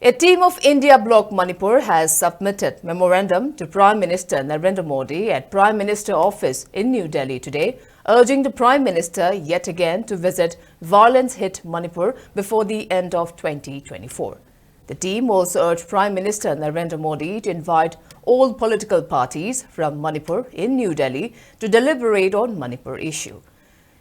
A team of India Bloc Manipur has submitted memorandum to Prime Minister Narendra Modi at Prime Minister office in New Delhi today, urging the Prime Minister yet again to visit violence-hit Manipur before the end of 2024. The team also urged Prime Minister Narendra Modi to invite all political parties from Manipur in New Delhi to deliberate on Manipur issue.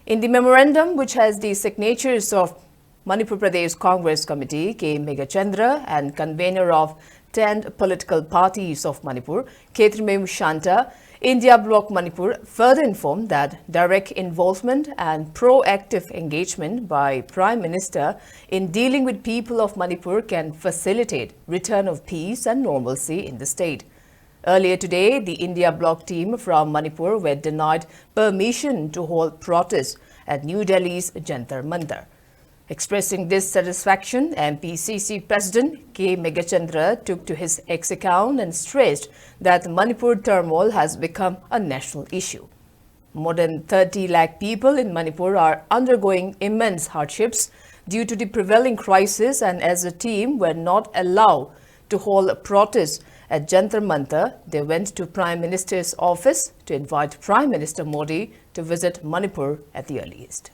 In the memorandum, which has the signatures of Manipur Pradesh Congress Committee K. Megachandra and convener of 10 political parties of Manipur, Khetrimem Shanta, India Bloc Manipur further informed that direct involvement and proactive engagement by Prime Minister in dealing with people of Manipur can facilitate return of peace and normalcy in the state. Earlier today, the India Bloc team from Manipur were denied permission to hold protests at New Delhi's Jantar Mantar. Expressing dissatisfaction, MPCC President K. Megachandra took to his X account and stressed that the Manipur turmoil has become a national issue. More than 30 lakh people in Manipur are undergoing immense hardships due to the prevailing crisis, and as a team were not allowed to hold protests at Jantar Mantar, they went to Prime Minister's office to invite Prime Minister Modi to visit Manipur at the earliest.